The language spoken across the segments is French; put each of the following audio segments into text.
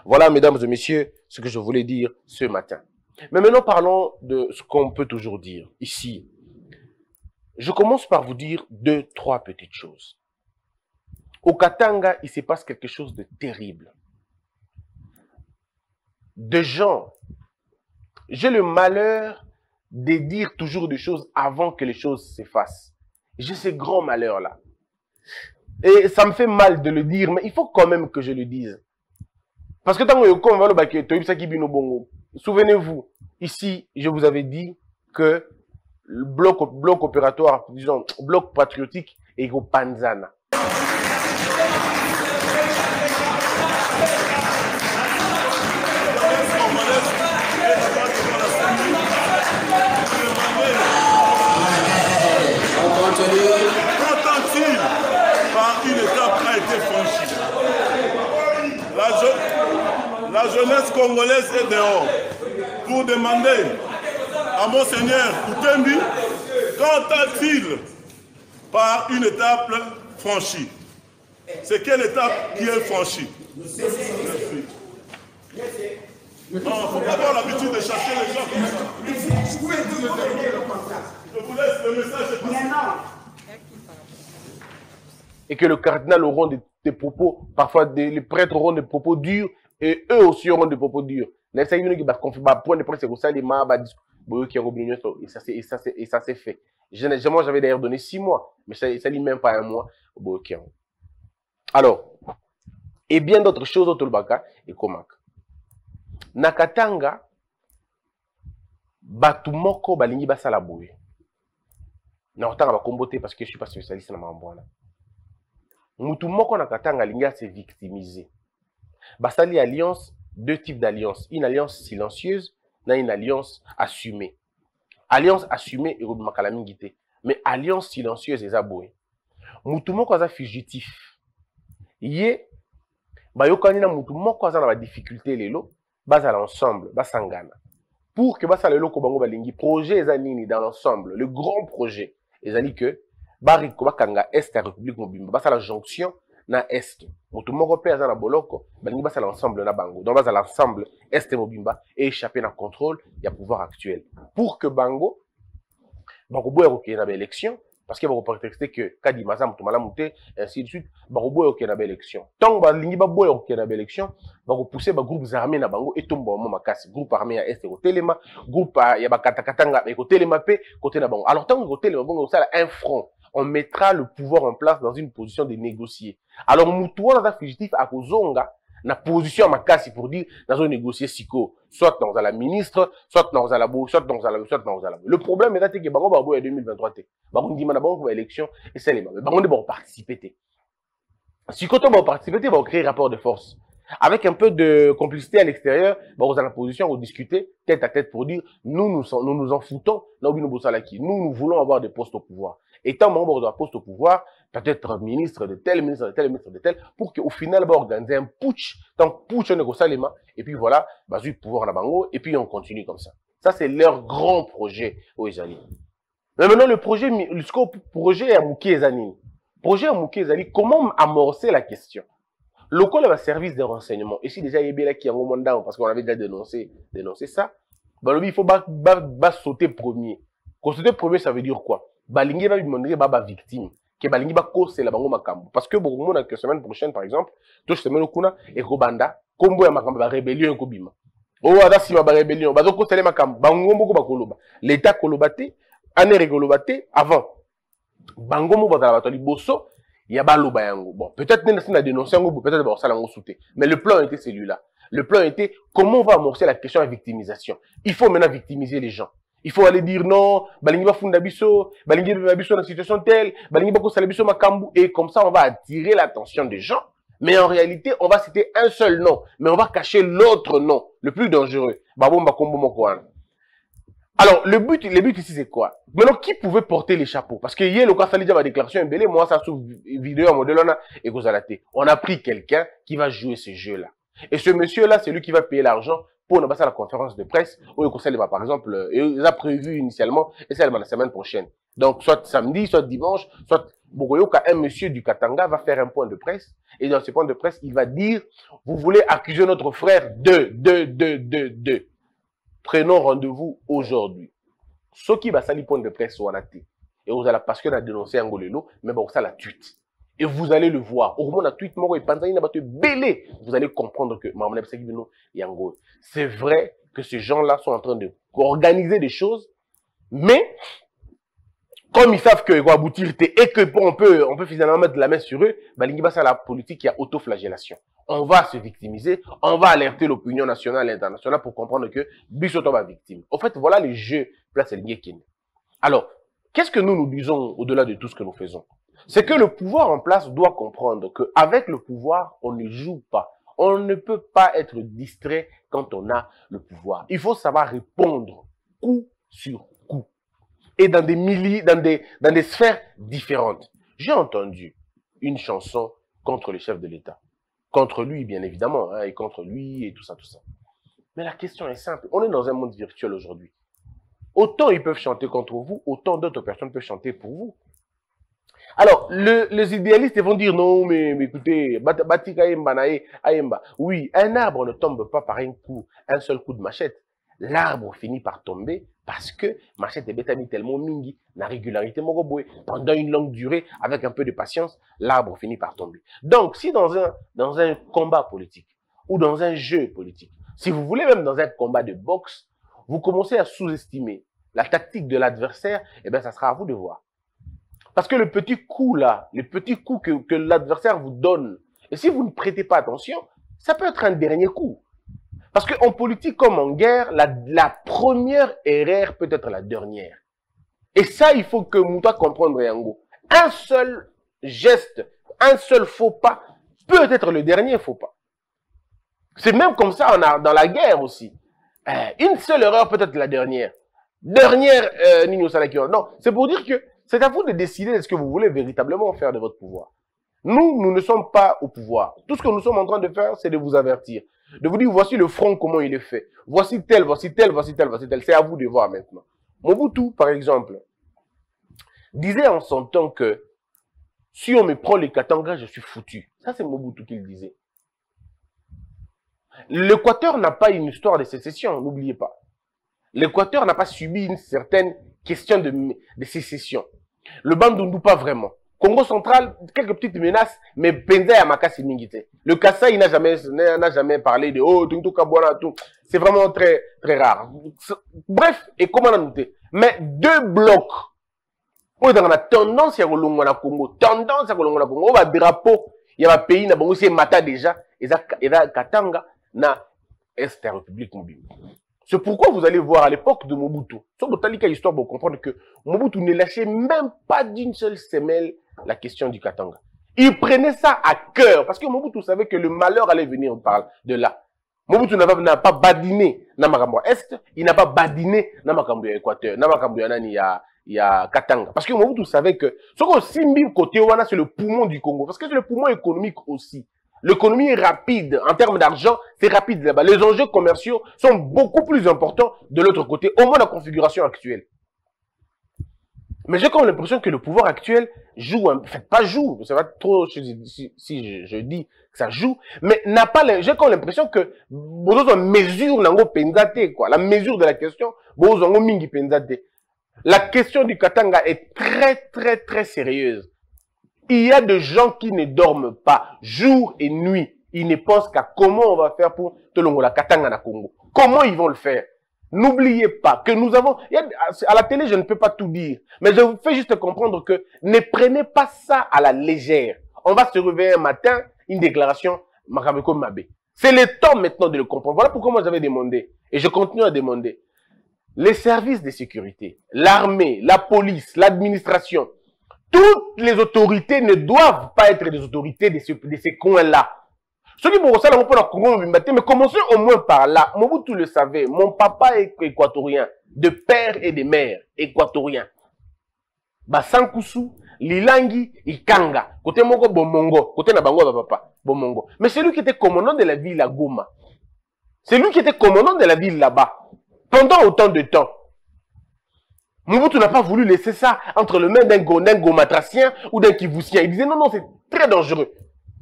Voilà, mesdames et messieurs, ce que je voulais dire ce matin. Mais maintenant, parlons de ce qu'on peut toujours dire ici. Je commence par vous dire 2-3 petites choses. Au Katanga, il se passe quelque chose de terrible. Des gens, j'ai le malheur de dire toujours des choses avant que les choses s'effacent. J'ai ce grand malheur-là. Et ça me fait mal de le dire, mais il faut quand même que je le dise. Parce que tant que souvenez-vous, ici, je vous avais dit que le bloc opératoire, disons, bloc patriotique est au Panzana. Qu'entend-il par une étape a été franchie? La jeunesse congolaise est dehors pour demander à Monseigneur Koutembi qu'entend-il par une étape franchie? C'est quelle étape qui est franchie? Non, il ne faut pas avoir l'habitude de chercher les gens comme ça. Je vous laisse le message. Et que le cardinal auront des propos, parfois les prêtres auront des propos durs, et eux aussi auront des propos durs. Et ça s'est fait. Moi, j'avais d'ailleurs donné 6 mois, mais ça ne lit même pas 1 mois. Alors, et bien d'autres choses au Tolbaka et Komak. Nakatanga, Batumoko balingi basala boye. Nakatanga va comboter parce que je ne suis pas spécialiste dans ma mamboana. Mutumoko Nakatanga linga s'est victimisé. Basali alliance, 2 types d'alliances. Une alliance silencieuse, et une alliance assumée. Alliance assumée et Makalamingite. Mais alliance silencieuse et zaboué. Mutumoko a fugitif. Yé, bayokani na mutumoko a na difficulté lelo, basal ensemble, basangana. Pour que basal lelo ko bango balingi projet ezanini dans l'ensemble, le grand projet ezali que bariko bakanga est à République Mobimba, basal la jonction na est. Mutumoko pe azana boloko, balingi basal ensemble na bango. Donc basal ensemble est Mobimba et échapper na contrôle, il y a pouvoir actuel. Pour que bango bakoboya ko na ba élection parce que vous prétexter que Kadi Mazam Toumalamoute, ainsi de suite, Baroboy au Kénabé élection. Tant que l'Ingi Baboy au Kénabé élection, va pousser les groupes armés na bango et tombe au Makasi, groupe armé à Est et au Téléma, groupe à Yabakatakatanga et au Téléma P, côté na bango. Alors tant que au Téléma bango, ça un front, on mettra le pouvoir en place dans une position de négocier. Alors Moutoua dans un fugitif à Kozonga, na position à Makasi pour dire, dans un négocier siko, soit dans la ministre, soit dans la boue, soit dans la boue. Le problème est que Bango Barbo est 2023. Bango dit, madame, pour l'élection, et c'est les mêmes. Bango va participer. Si quand on va participer, on va créer rapport de force. Avec un peu de complicité à l'extérieur, on va dans la position, on va discuter tête à tête pour dire, nous nous en foutons, nous voulons avoir des postes au pouvoir. Et tant membre d'un poste au pouvoir, peut-être ministre de tel, ministre de tel, ministre de tel, pour qu'au final, on va organiser un putsch, tant putsch, on est au Salema, et puis voilà, le pouvoir na bango, et puis on continue comme ça. Ça, c'est leur grand projet aux Ezali. Mais maintenant, le projet à Mouki Ezani. Projet à Mouki Ezali, comment amorcer la question? Le col va service de renseignement. Et si déjà il y a qui a un moment down, parce qu'on avait déjà dénoncé ça, il faut sauter premier. Quand sauter premier, ça veut dire quoi? Balingi va lui demander baba victime. Que balingi va causer la bango makambo. Parce que beaucoup de monde la semaine prochaine, par exemple, toute semaine au kuna et Kobanda, combo ya makambo ba rébellion kobima. Oh ada si ba rébellion, ba zoko sele makambo, bango moko ba koloba. L'état kolobate, ane regolobate avant. Bango mo ba la liboso, il y a baloba yango. Bon, peut-être qu'on a dénoncé yango, peut-être qu'on a sauté. Mais le plan était celui-là. Le plan était comment on va amorcer la question de la victimisation. Il faut maintenant victimiser les gens. Il faut aller dire non, balingi ba funda biso, balingi ba biso dans situation telle, balingi ba ko sala biso makambu, et comme ça on va attirer l'attention des gens. Mais en réalité, on va citer un seul nom, mais on va cacher l'autre nom, le plus dangereux. Babomba kombo mokoan. Alors, le but ici, c'est quoi? Maintenant, qui pouvait porter les chapeaux? Parce que hier, le cas fallait dire ma déclaration est moi, ça sous vidéo en modèle, on a pris quelqu'un qui va jouer ce jeu-là. Et ce monsieur-là, c'est lui qui va payer l'argent pour ne pas faire la conférence de presse, où le conseil, par exemple, il a prévu initialement, et c'est la semaine prochaine. Donc, soit samedi, soit dimanche, soit Bogoyoka, un monsieur du Katanga va faire un point de presse. Et dans ce point de presse, il va dire, vous voulez accuser notre frère de. Prenons rendez-vous aujourd'hui. Ce qui va salir point de presse ou anaté. Et vous allez parce qu'on a dénoncé Angolelo, mais bon, ça la tweet. Et vous allez le voir. Au moment de la tweet, vous allez comprendre que c'est vrai que ces gens-là sont en train d'organiser des choses, mais comme ils savent qu'ils vont aboutir et qu'on peut finalement mettre la main sur eux, c'est la politique qui a autoflagellation. On va se victimiser, on va alerter l'opinion nationale et internationale pour comprendre que Bissoto va victime. En fait, voilà les jeux place Kenya. Alors, qu'est-ce que nous disons au-delà de tout ce que nous faisons? C'est que le pouvoir en place doit comprendre qu'avec le pouvoir, on ne joue pas. On ne peut pas être distrait quand on a le pouvoir. Il faut savoir répondre coup sur coup. Et dans des sphères différentes. J'ai entendu une chanson contre le chef de l'État. Contre lui, bien évidemment, hein, et contre lui, et tout ça, tout ça. Mais la question est simple. On est dans un monde virtuel aujourd'hui. Autant ils peuvent chanter contre vous, autant d'autres personnes peuvent chanter pour vous. Alors, les idéalistes vont dire non, mais écoutez, oui, un arbre ne tombe pas par un seul coup de machette. L'arbre finit par tomber parce que machette est bétami tellement mingi, la régularité pendant une longue durée, avec un peu de patience, l'arbre finit par tomber. Donc, si dans un combat politique ou dans un jeu politique, si vous voulez même dans un combat de boxe, vous commencez à sous-estimer la tactique de l'adversaire, eh bien, ça sera à vous de voir. Parce que le petit coup là, le petit coup que l'adversaire vous donne, et si vous ne prêtez pas attention, ça peut être un dernier coup. Parce qu'en politique comme en guerre, la première erreur peut être la dernière. Et ça, il faut que Mouta comprenne, Yango. Un seul geste, un seul faux pas, peut être le dernier faux pas. C'est même comme ça dans la guerre aussi. Une seule erreur peut être la dernière. Nino Salakio. Non, c'est pour dire que c'est à vous de décider de ce que vous voulez véritablement faire de votre pouvoir. Nous ne sommes pas au pouvoir. Tout ce que nous sommes en train de faire, c'est de vous avertir. De vous dire, voici le front, comment il est fait. Voici tel, voici tel, voici tel, voici tel. C'est à vous de voir maintenant. Mobutu, par exemple, disait en son temps que si on me prend les Katanga, je suis foutu. Ça, c'est Mobutu qui le disait. L'Équateur n'a pas une histoire de sécession, n'oubliez pas. L'Équateur n'a pas subi une certaine question de sécession. Le Bandundu, pas vraiment. Congo central, quelques petites menaces, mais Penza et Makassi Mingite. Le Kassai n'a jamais parlé de oh, tout Kabwana, tout. C'est vraiment très, très rare. Bref, et comment on a noté? Mais deux blocs. On a tendance à Kolongo Congo. Tendance à Kolongo Congo. On va drapeau. Il y a un pays, na Bongo, c'est Mata déjà. Et ça, Katanga, na Est République mobile. C'est pourquoi vous allez voir à l'époque de Mobutu, sur Botalika histoire pour comprendre que Mobutu ne lâchait même pas d'une seule semelle la question du Katanga. Il prenait ça à cœur, parce que Mobutu savait que le malheur allait venir de là. Mobutu n'a pas badiné dans Makambo Est, il n'a pas badiné dans Makambo Équateur, dans Makambo il y a Katanga. Parce que Mobutu savait que ce qu'on simbi côté Wana, c'est le poumon du Congo, parce que c'est le poumon économique aussi. L'économie est rapide, en termes d'argent, c'est rapide là-bas. Les enjeux commerciaux sont beaucoup plus importants de l'autre côté, au moins la configuration actuelle. Mais j'ai comme l'impression que le pouvoir actuel joue, en fait pas joue, ça va trop si je dis que ça joue, mais n'a pas, j'ai comme l'impression que bozo mesure nango penzate quoi, la mesure de la question, bozo nango mingi penzate. La question du Katanga est très très très sérieuse. Il y a des gens qui ne dorment pas jour et nuit. Ils ne pensent qu'à comment on va faire pour Tolongo la Katanga na Congo. Comment ils vont le faire? N'oubliez pas que nous avons... À la télé, je ne peux pas tout dire. Mais je vous fais juste comprendre que ne prenez pas ça à la légère. On va se réveiller un matin, une déclaration, Makameko Mabe. C'est le temps maintenant de le comprendre. Voilà pourquoi moi j'avais demandé, et je continue à demander, les services de sécurité, l'armée, la police, l'administration, toutes les autorités ne doivent pas être des autorités de ces coins-là. Ceux qui vont ressentir pour la Congo, mais commencez au moins par là. Mobutu le savait. Mon papa est équatorien, de père et de mère équatorien. Basankusu, Lilangi, Ikanga, côté Mongo, Bomongo, côté Nabango, papa, Bomongo. Mais c'est lui qui était commandant de la ville à Goma. C'est lui qui était commandant de la ville là-bas. Pendant autant de temps. Mobutu n'a pas voulu laisser ça entre les mains d'un gomatracien ou d'un kivoussien. Il disait non, non, c'est très dangereux.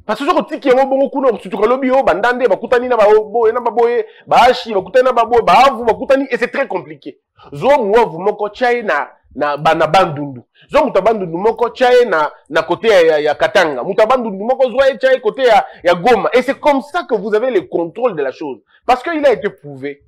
Parce que je retire qu'il y a un bon coup, surtout que l'obio, bandande, bakutani na baboye, na baboye, bahashi, bakutani na baboye, bahavu, bakutani, et c'est très compliqué. Zo mwa vous moko chai na bandundu. Zo mutabandundu moko chai na côté ya Katanga. Mutabandundu moko zoe chai côté ya Goma. Et c'est comme ça que vous avez le contrôle de la chose. Parce qu'il a été prouvé